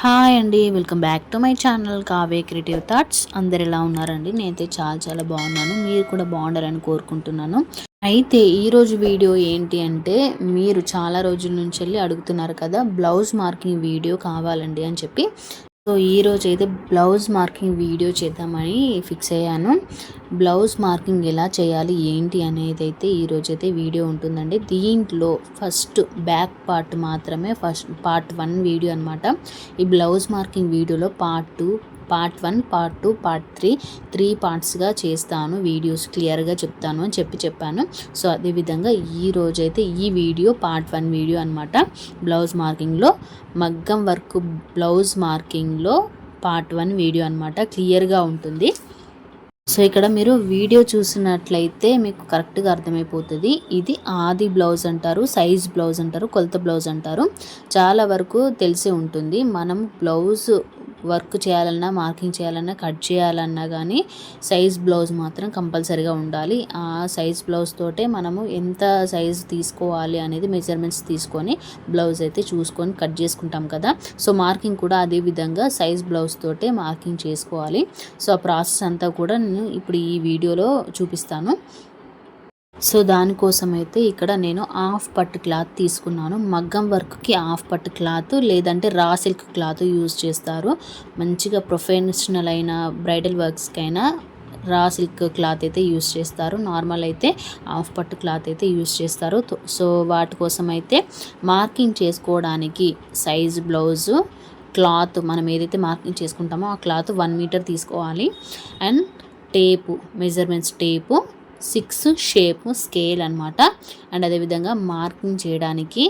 Hi అండి, welcome back to my channel Kavya creative thoughts. అందరు ఎలా ఉన్నారండి? నేనైతే చాలా బాగున్నాను. మీరు కూడా బాగుండాలని కోరుకుంటున్నాను. అయితే ఈరోజు వీడియో ఏంటి అంటే, మీరు చాలా రోజుల నుంచి వెళ్ళి అడుగుతున్నారు కదా, బ్లౌజ్ మార్కింగ్ వీడియో కావాలండి అని చెప్పి. సో ఈరోజు అయితే బ్లౌజ్ మార్కింగ్ వీడియో చేద్దామని ఫిక్స్ అయ్యాను. బ్లౌజ్ మార్కింగ్ ఎలా చేయాలి ఏంటి అనేది అయితే ఈరోజైతే వీడియో ఉంటుందండి. దీంట్లో ఫస్ట్ బ్యాక్ పార్ట్ మాత్రమే పార్ట్ 1 వీడియో అనమాట. ఈ బ్లౌజ్ మార్కింగ్ వీడియోలో పార్ట్ 2, పార్ట్ 1, పార్ట్ 2, పార్ట్ 3 పార్ట్స్గా చేస్తాను. వీడియోస్ క్లియర్గా చెప్తాను అని చెప్పాను. సో అదేవిధంగా ఈరోజైతే ఈ వీడియో పార్ట్ 1 వీడియో అనమాట. బ్లౌజ్ మార్కింగ్లో మగ్గం వర్క్ బ్లౌజ్ మార్కింగ్లో పార్ట్ 1 వీడియో అనమాట. క్లియర్గా ఉంటుంది. సో ఇక్కడ మీరు వీడియో చూసినట్లయితే మీకు కరెక్ట్గా అర్థమైపోతుంది. ఇది ఆది బ్లౌజ్ అంటారు, సైజ్ బ్లౌజ్ అంటారు, కొలత బ్లౌజ్ అంటారు. చాలా వరకు తెలిసి ఉంటుంది. మనం బ్లౌజ్ వర్క్ చేయాలన్నా, మార్కింగ్ చేయాలన్నా, కట్ చేయాలన్నా కానీ సైజ్ బ్లౌజ్ మాత్రం కంపల్సరీగా ఉండాలి. ఆ సైజ్ బ్లౌజ్ తోటే మనము ఎంత సైజ్ తీసుకోవాలి అనేది మెజర్మెంట్స్ తీసుకొని బ్లౌజ్ అయితే చూసుకొని కట్ చేసుకుంటాం కదా. సో మార్కింగ్ కూడా అదే విధంగా సైజ్ బ్లౌజ్ తోటే మార్కింగ్ చేసుకోవాలి. సో ఆ ప్రాసెస్ అంతా కూడా నేను ఇప్పుడు ఈ వీడియోలో చూపిస్తాను. సో దానికోసం అయితే ఇక్కడ నేను హాఫ్ పట్టు క్లాత్ తీసుకున్నాను. మగ్గం వర్క్కి హాఫ్ పట్టు క్లాత్ లేదంటే రా సిల్క్ క్లాత్ యూజ్ చేస్తారు. మంచిగా ప్రొఫెషనల్ అయిన బ్రైడల్ వర్క్స్కైనా రా సిల్క్ క్లాత్ అయితే యూజ్ చేస్తారు. నార్మల్ అయితే హాఫ్ పట్టు క్లాత్ అయితే యూజ్ చేస్తారు. సో వాటి కోసం అయితే మార్కింగ్ చేసుకోవడానికి సైజ్ బ్లౌజు క్లాత్ మనం ఏదైతే మార్కింగ్ చేసుకుంటామో ఆ క్లాత్ 1 మీటర్ తీసుకోవాలి. And tape, measurements tape, 6 shape scale అనమాట. అండ్ అదేవిధంగా మార్కింగ్ చేయడానికి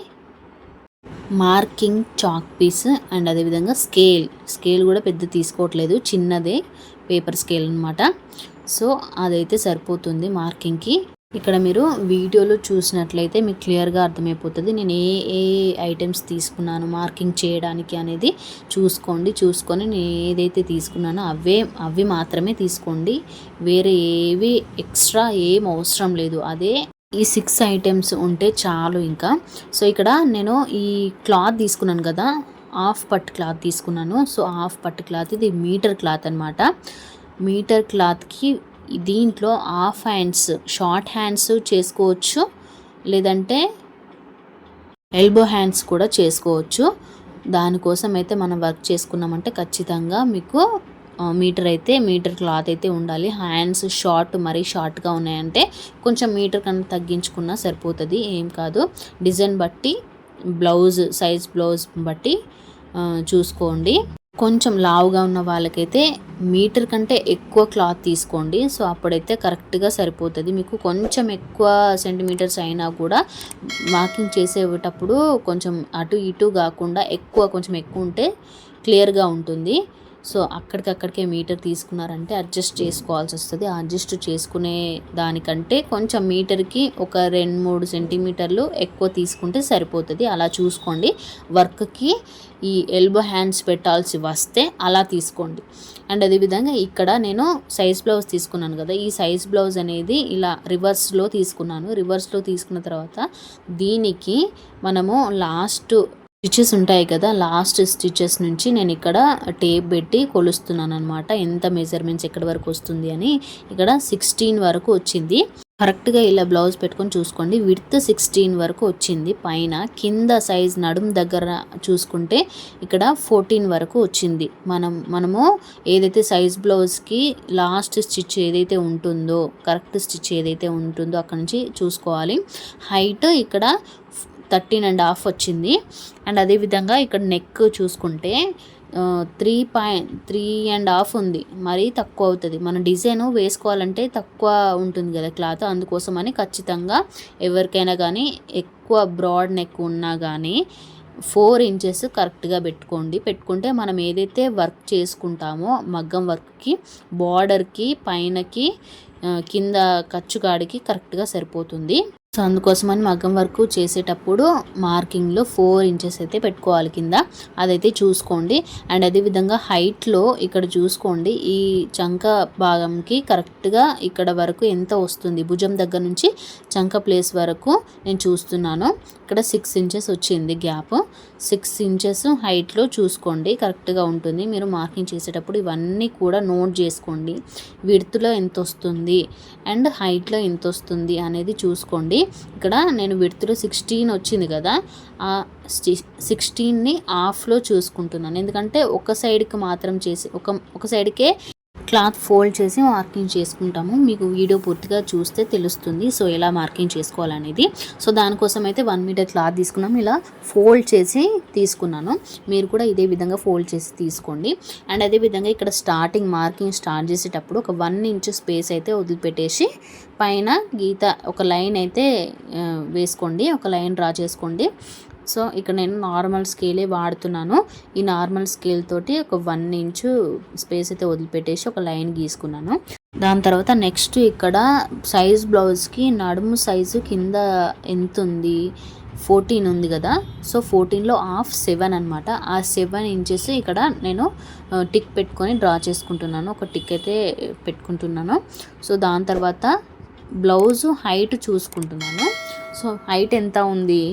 మార్కింగ్ చాక్ పీస్ అండ్ అదేవిధంగా స్కేల్ కూడా పెద్ద తీసుకోవట్లేదు, చిన్నదే పేపర్ స్కేల్ అనమాట. సో అదైతే సరిపోతుంది మార్కింగ్కి. ఇక్కడ మీరు వీడియోలో చూసినట్లయితే మీకు క్లియర్గా అర్థమైపోతుంది నేను ఏ ఐటమ్స్ తీసుకున్నాను మార్కింగ్ చేయడానికి అనేది చూసుకొని నేను ఏదైతే తీసుకున్నానో అవి మాత్రమే తీసుకోండి. వేరే ఏవి ఎక్స్ట్రా ఏం అవసరం లేదు. అదే ఈ 6 ఐటమ్స్ ఉంటే చాలు ఇంకా. సో ఇక్కడ నేను ఈ క్లాత్ తీసుకున్నాను కదా, హాఫ్ పట్టు క్లాత్ తీసుకున్నాను. సో హాఫ్ పట్టు క్లాత్ ఇది మీటర్ క్లాత్ అనమాట. మీటర్ క్లాత్కి దీంట్లో హాఫ్ హ్యాండ్స్, షార్ట్ హ్యాండ్స్ చేసుకోవచ్చు, లేదంటే ఎల్బో హ్యాండ్స్ కూడా చేసుకోవచ్చు. దానికోసం అయితే మనం వర్క్ చేసుకున్నామంటే ఖచ్చితంగా మీకు మీటర్ క్లాత్ అయితే ఉండాలి. హ్యాండ్స్ మరీ షార్ట్గా ఉన్నాయంటే కొంచెం మీటర్ కన్నా తగ్గించుకున్నా సరిపోతుంది, ఏం కాదు. డిజైన్ బట్టి సైజ్ బ్లౌజ్ బట్టి చూసుకోండి. కొంచెం లావుగా ఉన్న వాళ్ళకైతే మీటర్ కంటే ఎక్కువ క్లాత్ తీసుకోండి. సో అప్పుడైతే కరెక్ట్గా సరిపోతుంది. మీకు కొంచెం ఎక్కువ సెంటీమీటర్స్ అయినా కూడా మార్కింగ్ చేసేటప్పుడు కొంచెం అటు ఇటు కాకుండా కొంచెం ఎక్కువ ఉంటే క్లియర్గా ఉంటుంది. సో అక్కడికక్కడికే మీటర్ తీసుకున్నారంటే అడ్జస్ట్ చేసుకోవాల్సి వస్తుంది. అడ్జస్ట్ చేసుకునే దానికంటే కొంచెం మీటర్కి ఒక 2-3 సెంటీమీటర్లు ఎక్కువ తీసుకుంటే సరిపోతుంది. అలా చూసుకోండి. వర్క్కి ఈ ఎల్బో హ్యాండ్స్ పెట్టాల్సి వస్తే అలా తీసుకోండి. అండ్ అదేవిధంగా ఇక్కడ నేను సైజ్ బ్లౌజ్ తీసుకున్నాను కదా, ఈ సైజ్ బ్లౌజ్ అనేది ఇలా రివర్స్లో తీసుకున్నాను. రివర్స్లో తీసుకున్న తర్వాత దీనికి మనము లాస్ట్ స్టిచెస్ ఉంటాయి కదా, లాస్ట్ స్టిచెస్ నుంచి నేను ఇక్కడ టేప్ పెట్టి కొలుస్తున్నాను అనమాట. ఎంత మెజర్మెంట్స్ ఎక్కడి వరకు వస్తుంది అని. ఇక్కడ 16 వరకు వచ్చింది. కరెక్ట్గా ఇలా బ్లౌజ్ పెట్టుకొని చూసుకోండి. విడ్త్ 16 వరకు వచ్చింది. పైన కింద సైజ్ నడుం దగ్గర చూసుకుంటే ఇక్కడ 14 వరకు వచ్చింది. మనము ఏదైతే సైజ్ బ్లౌజ్కి లాస్ట్ స్టిచ్ ఏదైతే ఉంటుందో, కరెక్ట్ స్టిచ్ ఏదైతే ఉంటుందో అక్కడ నుంచి చూసుకోవాలి. హైట్ ఇక్కడ 13.5 వచ్చింది. అండ్ అదేవిధంగా ఇక్కడ నెక్ చూసుకుంటే 3.5 ఉంది. మరీ తక్కువ అవుతుంది. మన డిజైన్ వేసుకోవాలంటే తక్కువ ఉంటుంది కదా క్లాత్, అందుకోసమని ఖచ్చితంగా ఎవరికైనా కానీ ఎక్కువ బ్రాడ్ నెక్ ఉన్నా కానీ 4 ఇంచెస్ కరెక్ట్గా పెట్టుకుంటే మనం ఏదైతే వర్క్ చేసుకుంటామో మగ్గం వర్క్కి బార్డర్కి పైనకి కింద ఖర్చుగాడికి కరెక్ట్గా సరిపోతుంది. సో అందుకోసమని మగ్గం వర్క్ చేసేటప్పుడు మార్కింగ్లో 4 ఇంచెస్ అయితే పెట్టుకోవాలి కింద, అదైతే చూసుకోండి. అండ్ అదేవిధంగా హైట్లో ఇక్కడ చూసుకోండి, ఈ చంక భాగంకి కరెక్ట్గా ఇక్కడ వరకు ఎంత వస్తుంది, భుజం దగ్గర నుంచి చంక ప్లేస్ వరకు నేను చూస్తున్నాను. ఇక్కడ 6 ఇంచెస్ వచ్చింది గ్యాప్. 6 ఇంచెస్ హైట్లో చూసుకోండి, కరెక్ట్గా ఉంటుంది. మీరు మార్కింగ్ చేసేటప్పుడు ఇవన్నీ కూడా నోట్ చేసుకోండి. విడ్త్లో ఎంత వస్తుంది అండ్ హైట్లో ఎంత వస్తుంది అనేది చూసుకోండి. ఇక్కడ నేను విడ్త్లో 16 వచ్చింది కదా, ఆ 16ని హాఫ్లో చూసుకుంటున్నాను. ఎందుకంటే ఒక సైడ్కి మాత్రం చేసి ఒక సైడ్కే క్లాత్ ఫోల్డ్ చేసి మార్కింగ్ చేసుకుంటాము. మీకు వీడియో పూర్తిగా చూస్తే తెలుస్తుంది సో ఎలా మార్కింగ్ చేసుకోవాలనేది. సో దానికోసం అయితే 1 మీటర్ క్లాత్ తీసుకున్నాము, ఇలా ఫోల్డ్ చేసి తీసుకున్నాను. మీరు కూడా ఇదే విధంగా ఫోల్డ్ చేసి తీసుకోండి. అండ్ అదేవిధంగా ఇక్కడ మార్కింగ్ స్టార్ట్ చేసేటప్పుడు ఒక 1 ఇంచ్ స్పేస్ అయితే వదిలిపెట్టేసి పైన గీత ఒక లైన్ అయితే వేసుకోండి, ఒక లైన్ డ్రా చేసుకోండి. సో ఇక్కడ నేను నార్మల్ స్కేలే వాడుతున్నాను. ఈ నార్మల్ స్కేల్ తోటి ఒక 1 ఇంచు స్పేస్ అయితే వదిలిపెట్టేసి ఒక లైన్ గీసుకున్నాను. దాని తర్వాత నెక్స్ట్ ఇక్కడ సైజ్ బ్లౌజ్కి నడుము సైజు కింద ఎంత ఉంది, 14 ఉంది కదా. సో 14లో హాఫ్ 7 అనమాట. ఆ 7 ఇంచెస్ ఇక్కడ నేను టిక్ పెట్టుకొని డ్రా చేసుకుంటున్నాను, ఒక టిక్ అయితే పెట్టుకుంటున్నాను. సో దాని తర్వాత బ్లౌజు హైట్ చూసుకుంటున్నాను. సో హైట్ ఎంత ఉంది,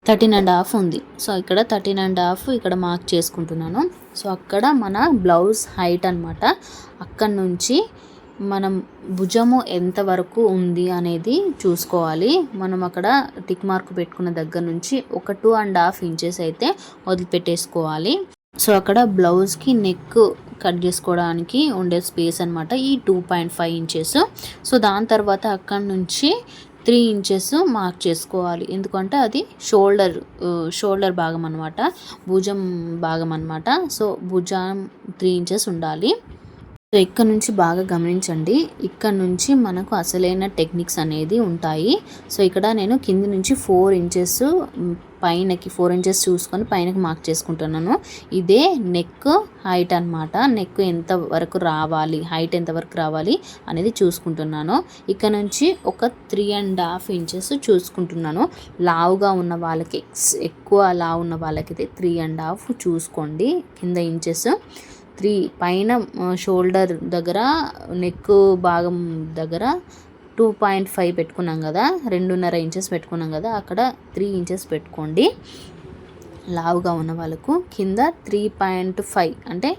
13.5 ఉంది. సో ఇక్కడ 13.5 ఇక్కడ మార్క్ చేసుకుంటున్నాను. సో అక్కడ మన బ్లౌజ్ హైట్ అనమాట. అక్కడ నుంచి మనం భుజము ఎంతవరకు ఉంది అనేది చూసుకోవాలి. మనం అక్కడ టిక్ మార్క్ పెట్టుకున్న దగ్గర నుంచి ఒక 2.5 ఇంచెస్ అయితే వదిలిపెట్టేసుకోవాలి. సో అక్కడ బ్లౌజ్కి నెక్ కట్ చేసుకోవడానికి ఉండే స్పేస్ అనమాట ఈ 2.5 ఇంచెస్. సో దాని తర్వాత అక్కడ నుంచి 3 ఇంచెస్ మార్క్ చేసుకోవాలి. ఎందుకంటే అది షోల్డర్ భాగం అనమాట, భుజం భాగం అనమాట. సో భుజం 3 ఇంచెస్ ఉండాలి. సో ఇక్కడ నుంచి బాగా గమనించండి, ఇక్కడ నుంచి మనకు అసలైన టెక్నిక్స్ అనేది ఉంటాయి. సో ఇక్కడ నేను కింది నుంచి 4 ఇంచెస్ పైనకి 4 ఇంచెస్ చూసుకొని పైనకి మార్క్ చేసుకుంటున్నాను. ఇదే నెక్ హైట్ అనమాట. నెక్ ఎంత వరకు రావాలి, హైట్ ఎంత వరకు రావాలి అనేది చూసుకుంటున్నాను. ఇక్కడ నుంచి ఒక 3.5 ఇంచెస్ చూసుకుంటున్నాను. లావుగా ఉన్న వాళ్ళకి, ఎక్కువ లావు ఉన్న వాళ్ళకైతే 3.5 చూసుకోండి. కింద ఇంచెస్ 3 పైన షోల్డర్ దగ్గర నెక్ భాగం దగ్గర 2.5 పెట్టుకున్నాం కదా, 2.5 ఇంచెస్ పెట్టుకున్నాం కదా, అక్కడ 3 ఇంచెస్ పెట్టుకోండి. లావుగా ఉన్న వాళ్ళకు కింద 3.5 అంటే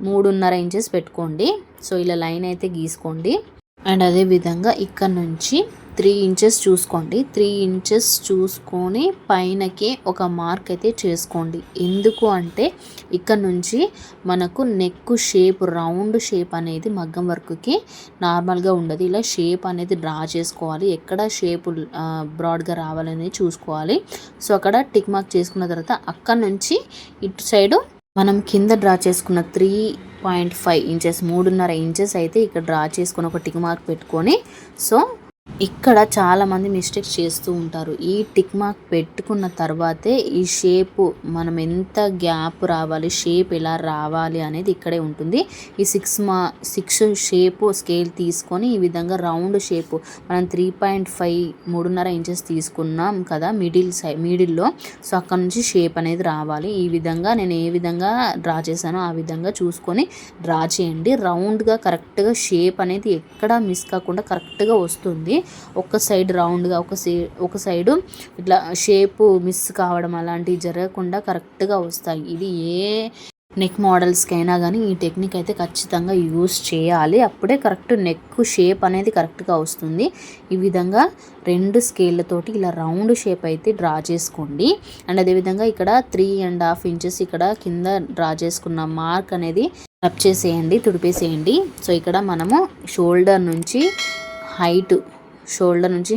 3.5 ఇంచెస్ పెట్టుకోండి. సో ఇలా లైన్ అయితే గీసుకోండి. అండ్ అదేవిధంగా ఇక్కడ నుంచి 3 ఇంచెస్ చూసుకోండి. 3 ఇంచెస్ చూసుకొని పైనకి ఒక మార్క్ అయితే చేసుకోండి. ఎందుకు అంటే ఇక్కడ నుంచి మనకు నెక్ షేప్, రౌండ్ షేప్ అనేది మగ్గం వర్క్కి నార్మల్గా ఉండదు. ఇలా షేప్ అనేది డ్రా చేసుకోవాలి. ఎక్కడ షేప్ బ్రాడ్గా రావాలనేది చూసుకోవాలి. సో అక్కడ టిక్ మార్క్ చేసుకున్న తర్వాత అక్కడ నుంచి ఇటు సైడు మనం కింద డ్రా చేసుకున్న 3.5 ఇంచెస్, 3.5 ఇంచెస్ అయితే ఇక్కడ డ్రా చేసుకొని ఒక టిక్ మార్క్ పెట్టుకొని, సో ఇక్కడ చాలామంది మిస్టేక్స్ చేస్తూ ఉంటారు. ఈ టిక్ మార్క్ పెట్టుకున్న తర్వాతే ఈ షేపు మనం ఎంత గ్యాప్ రావాలి, షేప్ ఎలా రావాలి అనేది ఇక్కడే ఉంటుంది. ఈ 6 షేపు స్కేల్ తీసుకొని ఈ విధంగా రౌండ్ షేపు మనం 3.5 3.5 ఇంచెస్ తీసుకున్నాం కదా మిడిల్లో. సో అక్కడ నుంచి షేప్ అనేది రావాలి. ఈ విధంగా నేను ఏ విధంగా డ్రా చేశానో ఆ విధంగా చూసుకొని డ్రా చేయండి. రౌండ్గా కరెక్ట్గా షేప్ అనేది ఎక్కడా మిస్ కాకుండా కరెక్ట్గా వస్తుంది. ఒక సైడ్ రౌండ్గా, ఒక సైడు ఇట్లా షేపు మిస్ కావడం అలాంటివి జరగకుండా కరెక్ట్గా వస్తాయి. ఇది ఏ నెక్ మోడల్స్కైనా కానీ ఈ టెక్నిక్ అయితే ఖచ్చితంగా యూస్ చేయాలి. అప్పుడే కరెక్ట్ నెక్ షేప్ అనేది కరెక్ట్గా వస్తుంది. ఈ విధంగా 2 స్కేళ్ళతోటి ఇలా రౌండ్ షేప్ అయితే డ్రా చేసుకోండి. అండ్ అదేవిధంగా ఇక్కడ 3.5 ఇంచెస్ ఇక్కడ కింద డ్రా చేసుకున్న మార్క్ అనేది రబ్ చేసేయండి, తుడిపేసేయండి. సో ఇక్కడ మనము షోల్డర్ నుంచి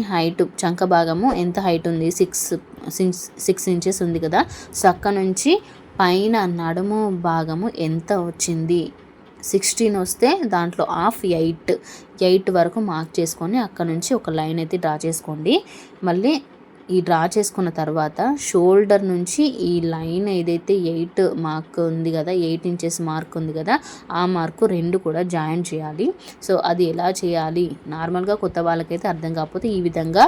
హైట్ చంక భాగము ఎంత హైట్ ఉంది, 6 ఇంచెస్ ఉంది కదా. సో అక్కడ నుంచి పైన నడుము భాగము ఎంత వచ్చింది, 16 వస్తే దాంట్లో హాఫ్ 8 వరకు మార్క్ చేసుకొని అక్కడ నుంచి ఒక లైన్ అయితే డ్రా చేసుకోండి. మళ్ళీ ఈ డ్రా చేసుకున్న తర్వాత షోల్డర్ నుంచి ఈ లైన్ ఏదైతే 8 మార్క్ ఉంది కదా, 8 ఇంచెస్ మార్క్ ఉంది కదా, ఆ మార్కు 2 కూడా జాయిన్ చేయాలి. సో అది ఎలా చేయాలి, నార్మల్గా కొత్త వాళ్ళకైతే అర్థం కాకపోతే ఈ విధంగా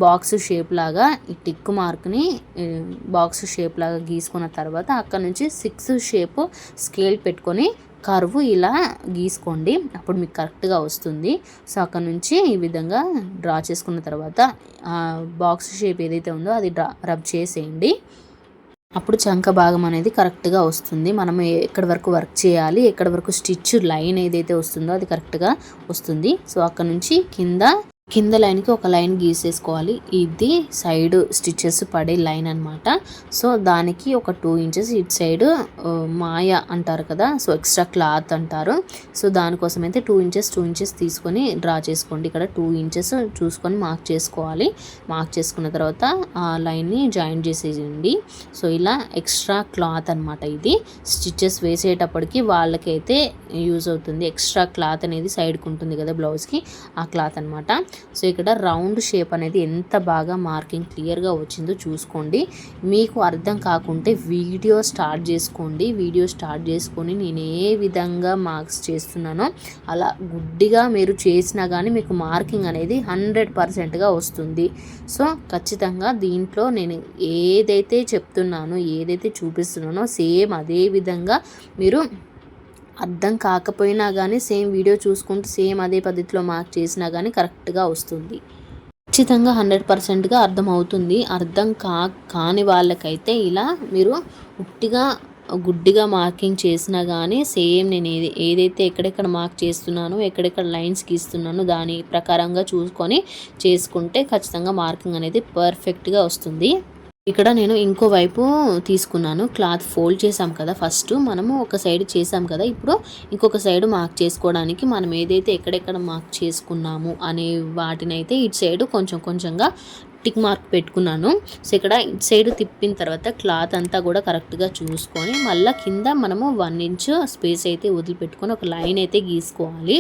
బాక్స్ షేప్ లాగా ఈ టిక్ మార్క్ని బాక్స్ షేప్ లాగా గీసుకున్న తర్వాత అక్కడ నుంచి 6 షేప్ స్కేల్ పెట్టుకొని కర్వ్ ఇలా గీసుకోండి, అప్పుడు మీకు కరెక్ట్గా వస్తుంది. సో అక్కడ నుంచి ఈ విధంగా డ్రా చేసుకున్న తర్వాత బాక్స్ షేప్ ఏదైతే ఉందో అది రబ్ చేసేయండి. అప్పుడు చంక భాగం అనేది కరెక్ట్గా వస్తుంది. మనం ఎక్కడి వరకు వర్క్ చేయాలి, ఎక్కడి వరకు స్టిచ్ లైన్ ఏదైతే వస్తుందో అది కరెక్ట్గా వస్తుంది. సో అక్కడ నుంచి కింద లైన్కి ఒక లైన్ గీసేసుకోవాలి. ఇది సైడ్ స్టిచెస్ పడే లైన్ అనమాట. సో దానికి ఒక 2 ఇంచెస్ ఇటు సైడ్ మాయ అంటారు కదా, సో ఎక్స్ట్రా క్లాత్ అంటారు. సో దానికోసం అయితే 2 ఇంచెస్ తీసుకొని డ్రా చేసుకోండి. ఇక్కడ 2 ఇంచెస్ చూసుకొని మార్క్ చేసుకోవాలి. మార్క్ చేసుకున్న తర్వాత ఆ లైన్ని జాయిన్ చేసేయండి. సో ఇలా ఎక్స్ట్రా క్లాత్ అనమాట. ఇది స్టిచెస్ వేసేటప్పటికి వాళ్ళకైతే యూజ్ అవుతుంది. ఎక్స్ట్రా క్లాత్ అనేది సైడ్కి ఉంటుంది కదా బ్లౌజ్కి, ఆ క్లాత్ అనమాట. సో ఇక్కడ రౌండ్ షేప్ అనేది ఎంత బాగా మార్కింగ్ క్లియర్గా వచ్చిందో చూసుకోండి. మీకు అర్థం కాకుంటే వీడియో స్టార్ట్ చేసుకొని నేను ఏ విధంగా మార్క్స్ చేస్తున్నానో అలా గుడ్డిగా మీరు చేసినా కానీ మీకు మార్కింగ్ అనేది 100%గా వస్తుంది. సో ఖచ్చితంగా దీంట్లో నేను ఏదైతే చెప్తున్నానో, ఏదైతే చూపిస్తున్నానో సేమ్ అదే విధంగా మీరు అర్థం కాకపోయినా కానీ సేమ్ వీడియో చూసుకుంటూ సేమ్ అదే పద్ధతిలో మార్క్ చేసినా కానీ కరెక్ట్గా వస్తుంది. ఖచ్చితంగా 100%గా అర్థం అవుతుంది. అర్థం కాని వాళ్ళకైతే ఇలా మీరు గుడ్డిగా మార్కింగ్ చేసినా కానీ సేమ్ నేను ఏదైతే ఎక్కడెక్కడ మార్క్ చేస్తున్నానో, ఎక్కడెక్కడ లైన్స్ గీస్తున్నానో దాని ప్రకారంగా చూసుకొని చేసుకుంటే ఖచ్చితంగా మార్కింగ్ అనేది పర్ఫెక్ట్గా వస్తుంది. ఇక్కడ నేను ఇంకో వైపు తీసుకున్నాను. క్లాత్ ఫోల్డ్ చేసాం కదా, ఫస్ట్ మనము ఒక సైడ్ చేసాం కదా, ఇప్పుడు ఇంకొక సైడ్ మార్క్ చేసుకోవడానికి మనం ఏదైతే ఎక్కడెక్కడ మార్క్ చేసుకున్నాము అనే వాటినైతే ఇటు సైడ్ కొంచెంగా టిక్ మార్క్ పెట్టుకున్నాను. సో ఇక్కడ ఇటు సైడ్ తిప్పిన తర్వాత క్లాత్ అంతా కూడా కరెక్ట్గా చూసుకొని మళ్ళీ కింద మనము 1 ఇంచ్ స్పేస్ అయితే వదిలిపెట్టుకొని ఒక లైన్ అయితే గీసుకోవాలి.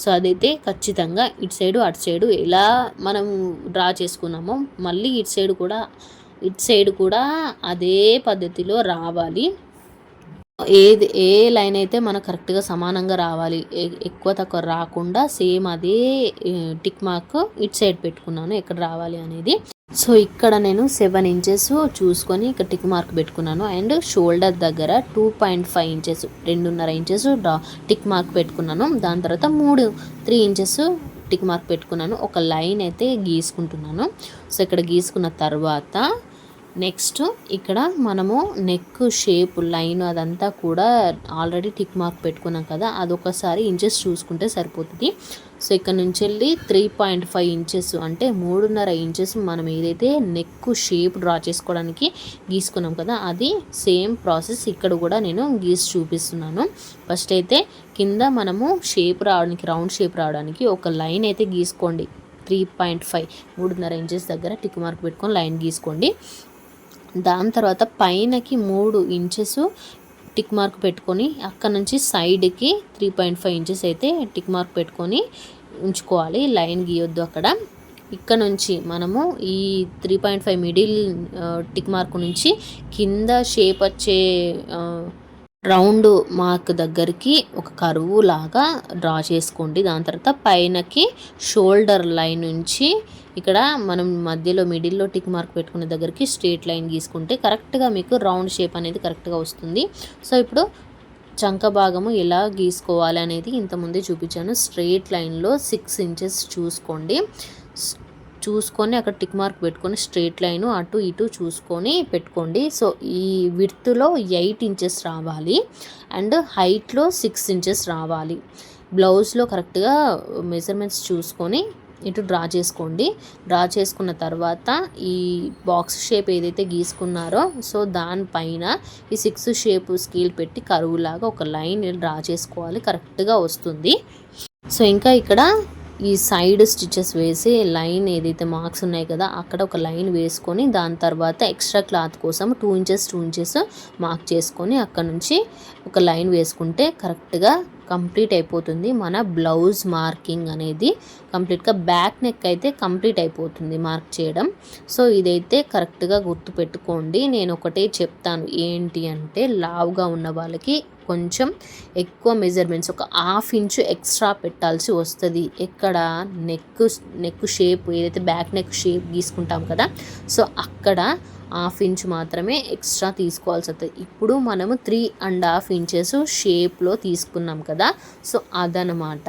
సో అదైతే ఖచ్చితంగా ఇటు సైడు అటు సైడు ఎలా మనం డ్రా చేసుకున్నామో మళ్ళీ ఇటు సైడ్ కూడా అదే పద్ధతిలో రావాలి. ఏ లైన్ అయితే మనకు కరెక్ట్గా సమానంగా రావాలి, ఎక్కువ తక్కువ రాకుండా సేమ్ అదే టిక్ మార్క్ ఇటు సైడ్ పెట్టుకున్నాను ఎక్కడ రావాలి అనేది. సో ఇక్కడ నేను 7 ఇంచెస్ చూసుకొని ఇక్కడ టిక్ మార్క్ పెట్టుకున్నాను. అండ్ షోల్డర్ దగ్గర 2.5 ఇంచెస్ 2.5 ఇంచెస్ టిక్ మార్క్ పెట్టుకున్నాను. దాని తర్వాత 3 ఇంచెస్ టిక్ మార్క్ పెట్టుకున్నాను. ఒక లైన్ అయితే గీసుకుంటున్నాను. సో ఇక్కడ గీసుకున్న తర్వాత నెక్స్ట్ ఇక్కడ మనము నెక్ షేప్ లైన్ అదంతా కూడా ఆల్రెడీ టిక్ మార్క్ పెట్టుకున్నాం కదా, అదొకసారి ఇంచెస్ చూసుకుంటే సరిపోతుంది. సో ఇక్కడ నుంచి వెళ్ళి 3.5 ఇంచెస్ అంటే 3.5 ఇంచెస్ మనం ఏదైతే నెక్ షేప్ డ్రా చేసుకోవడానికి గీసుకున్నాం కదా, అది సేమ్ ప్రాసెస్ ఇక్కడ కూడా నేను గీసి చూపిస్తున్నాను. ఫస్ట్ అయితే కింద మనము రౌండ్ షేప్ రావడానికి ఒక లైన్ అయితే గీసుకోండి. 3.5 ఇంచెస్ దగ్గర టిక్ మార్క్ పెట్టుకొని లైన్ గీసుకోండి. దాని తర్వాత పైనకి 3 ఇంచెస్ టిక్ మార్క్ పెట్టుకొని అక్కడ నుంచి సైడ్కి 3.5 ఇంచెస్ అయితే టిక్ మార్క్ పెట్టుకొని ఉంచుకోవాలి. లైన్ గీయొద్దు అక్కడ. ఇక్కడ నుంచి మనము ఈ 3.5 మిడిల్ టిక్ మార్క్ నుంచి కింద షేప్ వచ్చే రౌండ్ మార్క్ దగ్గరికి ఒక కరువు లాగా డ్రా చేసుకోండి. దాని తర్వాత పైనకి షోల్డర్ లైన్ నుంచి ఇక్కడ మనం మధ్యలో మిడిల్లో టిక్ మార్క్ పెట్టుకునే దగ్గరికి స్ట్రేట్ లైన్ గీసుకుంటే కరెక్ట్గా మీకు రౌండ్ షేప్ అనేది కరెక్ట్గా వస్తుంది. సో ఇప్పుడు చంక భాగము ఎలా గీసుకోవాలి అనేది ఇంతకుముందే చూపించాను. స్ట్రేట్ లైన్లో 6 ఇంచెస్ చూసుకొని అక్కడ టిక్ మార్క్ పెట్టుకొని స్ట్రేట్ లైన్ అటు ఇటు చూసుకొని పెట్టుకోండి. సో ఈ విడ్త్లో 8 ఇంచెస్ రావాలి అండ్ హైట్లో 6 ఇంచెస్ రావాలి. బ్లౌజ్లో కరెక్ట్గా మెజర్మెంట్స్ చూసుకొని ఇటు డ్రా చేసుకోండి. డ్రా చేసుకున్న తర్వాత ఈ బాక్స్ షేప్ ఏదైతే గీసుకున్నారో సో దానిపైన ఈ 6 షేప్ స్కేల్ పెట్టి కరువులాగా ఒక లైన్ డ్రా చేసుకోవాలి. కరెక్ట్గా వస్తుంది. సో ఇంకా ఇక్కడ ఈ సైడ్ స్టిచెస్ వేసి లైన్ ఏదైతే మార్క్స్ ఉన్నాయి కదా అక్కడ ఒక లైన్ వేసుకొని దాని తర్వాత ఎక్స్ట్రా క్లాత్ కోసం 2 ఇంచెస్ మార్క్ చేసుకొని అక్కడ నుంచి ఒక లైన్ వేసుకుంటే కరెక్ట్గా కంప్లీట్ అయిపోతుంది మన బ్లౌజ్ మార్కింగ్ అనేది. కంప్లీట్గా బ్యాక్ నెక్ అయితే కంప్లీట్ అయిపోతుంది మార్క్ చేయడం. సో ఇదైతే కరెక్ట్గా గుర్తుపెట్టుకోండి. నేను ఒకటే చెప్తాను ఏంటి అంటే లావుగా ఉన్న వాళ్ళకి కొంచెం ఎక్కువ మెజర్మెంట్స్ ఒక 1/2 ఇంచు ఎక్స్ట్రా పెట్టాల్సి వస్తుంది. ఎక్కడ నెక్ షేప్ ఏదైతే బ్యాక్ నెక్ షేప్ గీసుకుంటాం కదా సో అక్కడ హాఫ్ ఇంచ్ మాత్రమే ఎక్స్ట్రా తీసుకోవాల్సి వస్తుంది. ఇప్పుడు మనము 3.5 ఇంచెస్ షేప్లో తీసుకున్నాం కదా, సో అదనమాట.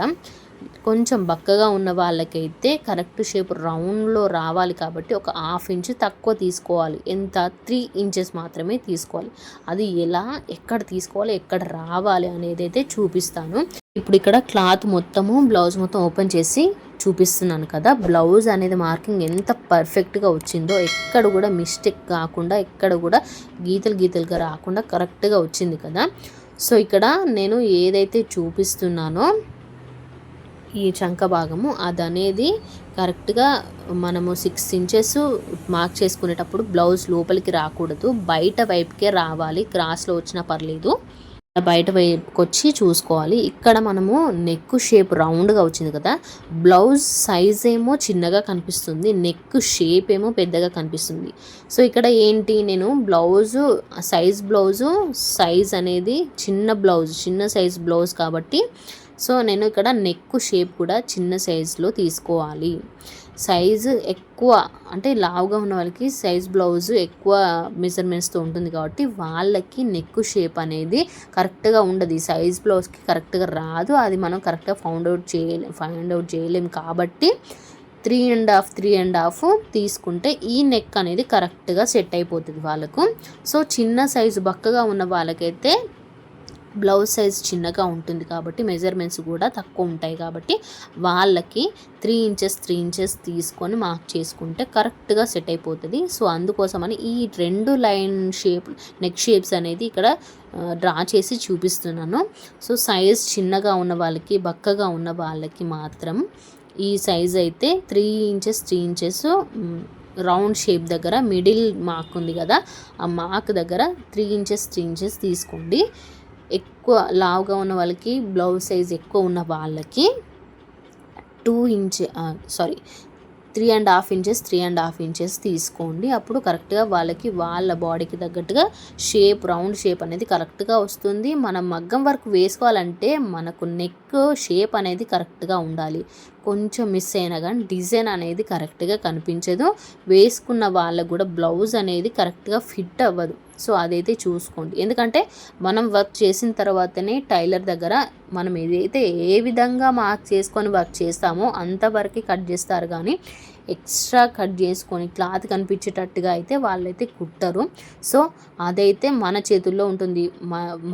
కొంచెం బక్కగా ఉన్న వాళ్ళకైతే కరెక్ట్ షేప్ రౌండ్లో రావాలి కాబట్టి ఒక హాఫ్ ఇంచ్ తక్కువ తీసుకోవాలి. ఎంత? 3 ఇంచెస్ మాత్రమే తీసుకోవాలి. అది ఎలా, ఎక్కడ తీసుకోవాలి, ఎక్కడ రావాలి అనేది అయితే చూపిస్తాను. ఇప్పుడు ఇక్కడ క్లాత్ మొత్తము, బ్లౌజ్ మొత్తం ఓపెన్ చేసి చూపిస్తున్నాను కదా. బ్లౌజ్ అనేది మార్కింగ్ ఎంత పర్ఫెక్ట్గా వచ్చిందో, ఎక్కడ కూడా మిస్టేక్ కాకుండా, ఎక్కడ కూడా గీతలుగా రాకుండా కరెక్ట్గా వచ్చింది కదా. సో ఇక్కడ నేను ఏదైతే చూపిస్తున్నానో ఈ చంక భాగము అదనేది కరెక్ట్గా మనము 6 ఇంచెస్ మార్క్ చేసుకునేటప్పుడు బ్లౌజ్ లోపలికి రాకూడదు, బయట వైపుకే రావాలి. క్రాస్లో వచ్చినా పర్లేదు, బయట వైపుకి వచ్చి చూసుకోవాలి. ఇక్కడ మనము నెక్ షేప్ రౌండ్గా వచ్చింది కదా, బ్లౌజ్ సైజ్ ఏమో చిన్నగా కనిపిస్తుంది, నెక్ షేప్ ఏమో పెద్దగా కనిపిస్తుంది. సో ఇక్కడ ఏంటి, నేను బ్లౌజు సైజ్ అనేది చిన్న సైజ్ బ్లౌజ్ కాబట్టి సో నేను ఇక్కడ నెక్ షేప్ కూడా చిన్న సైజులో తీసుకోవాలి. సైజు ఎక్కువ అంటే లావుగా ఉన్న వాళ్ళకి సైజ్ బ్లౌజు ఎక్కువ మెజర్మెంట్స్తో ఉంటుంది కాబట్టి వాళ్ళకి నెక్ షేప్ అనేది కరెక్ట్గా ఉండదు. ఈ సైజ్ బ్లౌజ్కి కరెక్ట్గా రాదు, అది మనం కరెక్ట్గా ఫైండ్ అవుట్ చేయలేము కాబట్టి 3.5 తీసుకుంటే ఈ నెక్ అనేది కరెక్ట్గా సెట్ అయిపోతుంది వాళ్ళకు. సో చిన్న సైజు బక్కగా ఉన్న వాళ్ళకైతే బ్లౌజ్ సైజ్ చిన్నగా ఉంటుంది కాబట్టి మెజర్మెంట్స్ కూడా తక్కువ ఉంటాయి కాబట్టి వాళ్ళకి 3 ఇంచెస్ తీసుకొని మార్క్ చేసుకుంటే కరెక్ట్గా సెట్ అయిపోతుంది. సో అందుకోసమని ఈ 2 లైన్ షేప్ నెక్ షేప్స్ అనేది ఇక్కడ డ్రా చేసి చూపిస్తున్నాను. సో సైజ్ చిన్నగా ఉన్న వాళ్ళకి, బక్కగా ఉన్న వాళ్ళకి మాత్రం ఈ సైజ్ అయితే 3 ఇంచెస్ రౌండ్ షేప్ దగ్గర మిడిల్ మార్క్ ఉంది కదా, ఆ మార్క్ దగ్గర 3 ఇంచెస్ తీసుకోండి. ఎక్కువ లావుగా ఉన్న వాళ్ళకి, బ్లౌజ్ సైజ్ ఎక్కువ ఉన్న వాళ్ళకి 3.5 ఇంచెస్ తీసుకోండి. అప్పుడు కరెక్ట్గా వాళ్ళకి వాళ్ళ బాడీకి తగ్గట్టుగా రౌండ్ షేప్ అనేది కరెక్ట్గా వస్తుంది. మనం మగ్గం వర్క్ వేసుకోవాలంటే మనకు నెక్ షేప్ అనేది కరెక్ట్గా ఉండాలి. కొంచెం మిస్ అయినా కానీ డిజైన్ అనేది కరెక్ట్గా కనిపించదు, వేసుకున్న వాళ్ళకు కూడా బ్లౌజ్ అనేది కరెక్ట్గా ఫిట్ అవ్వదు. సో అదైతే చూసుకోండి, ఎందుకంటే మనం వర్క్ చేసిన తర్వాతనే టైలర్ దగ్గర మనం ఏదైతే ఏ విధంగా మార్క్ చేసుకొని వర్క్ చేస్తామో అంతవరకు కట్ చేస్తారు, కానీ ఎక్స్ట్రా కట్ చేసుకొని క్లాత్ కనిపించేటట్టుగా అయితే వాళ్ళైతే కుట్టరు. సో అదైతే మన చేతుల్లో ఉంటుంది.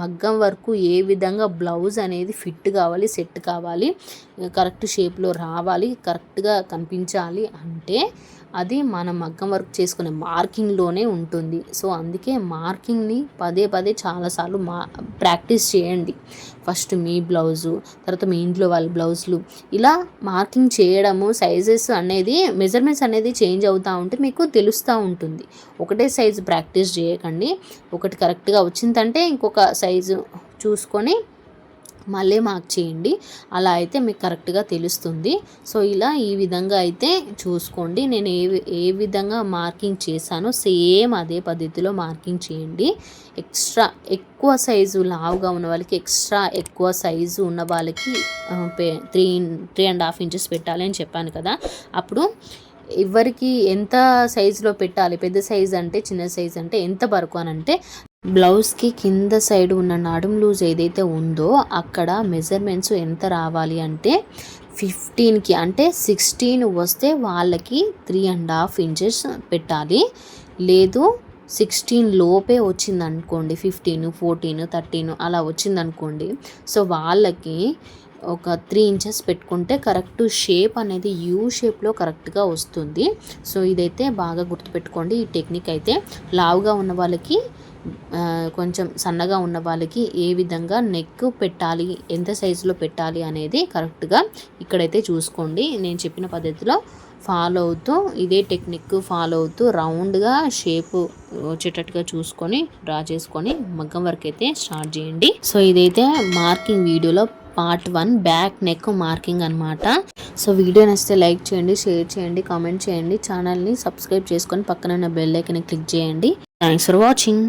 మగ్గం వరకు ఏ విధంగా బ్లౌజ్ అనేది ఫిట్ కావాలి, సెట్ కావాలి, కరెక్ట్ షేప్లో రావాలి, కరెక్ట్గా కనిపించాలి అంటే అది మనం మగ్గం వర్క్ చేసుకునే మార్కింగ్లోనే ఉంటుంది. సో అందుకే మార్కింగ్ని పదే చాలాసార్లు ప్రాక్టీస్ చేయండి. ఫస్ట్ మీ బ్లౌజు, తర్వాత మీ ఇంట్లో వాళ్ళ బ్లౌజులు, ఇలా మార్కింగ్ చేయడము, సైజెస్ అనేది మెజర్మెంట్స్ అనేది చేంజ్ అవుతూ ఉంటే మీకు తెలుస్తూ ఉంటుంది. ఒకటే సైజు ప్రాక్టీస్ చేయకండి, ఒకటి కరెక్ట్గా వచ్చిందంటే ఇంకొక సైజు చూసుకొని మళ్ళీ మార్క్ చేయండి, అలా అయితే మీకు కరెక్ట్గా తెలుస్తుంది. సో ఇలా ఈ విధంగా అయితే చూసుకోండి. నేను ఏ విధంగా మార్కింగ్ చేశానో సేమ్ అదే పద్ధతిలో మార్కింగ్ చేయండి. ఎక్కువ సైజు లావుగా ఉన్న వాళ్ళకి, ఎక్కువ సైజు ఉన్న వాళ్ళకి 3.5 ఇంచెస్ పెట్టాలి అని చెప్పాను కదా. అప్పుడు ఎవరికి ఎంత సైజులో పెట్టాలి, పెద్ద సైజు అంటే, చిన్న సైజు అంటే ఎంత వరకు అని అంటే బ్లౌజ్కి కింద సైడ్ ఉన్న నడుం లూజ్ ఏదైతే ఉందో అక్కడ మెజర్మెంట్స్ ఎంత రావాలి అంటే 15కి అంటే 16 వస్తే వాళ్ళకి 3.5 ఇంచెస్ పెట్టాలి. లేదు 16 లోపే వచ్చిందనుకోండి, 15, 14, 13 అలా వచ్చిందనుకోండి, సో వాళ్ళకి ఒక 3 ఇంచెస్ పెట్టుకుంటే కరెక్ట్ షేప్ అనేది యూ షేప్లో కరెక్ట్గా వస్తుంది. సో ఇదైతే బాగా గుర్తుపెట్టుకోండి. ఈ టెక్నిక్ అయితే లావుగా ఉన్న వాళ్ళకి, కొంచెం సన్నగా ఉన్న వాళ్ళకి ఏ విధంగా నెక్ పెట్టాలి, ఎంత సైజులో పెట్టాలి అనేది కరెక్ట్గా ఇక్కడైతే చూసుకోండి. నేను చెప్పిన పద్ధతిలో ఫాలో అవుతూ, ఇదే టెక్నిక్ ఫాలో అవుతూ రౌండ్గా షేప్ వచ్చేటట్టుగా చూసుకొని డ్రా చేసుకొని మగ్గం వర్క్ అయితే స్టార్ట్ చేయండి. సో ఇదైతే మార్కింగ్ వీడియోలో పార్ట్ 1 బ్యాక్ నెక్ మార్కింగ్ అనమాట. సో వీడియో నచ్చితే లైక్ చేయండి, షేర్ చేయండి, కామెంట్ చేయండి, ఛానల్ని సబ్స్క్రైబ్ చేసుకొని పక్కన ఉన్న బెల్ ఐకాన్ని క్లిక్ చేయండి. Thanks for watching.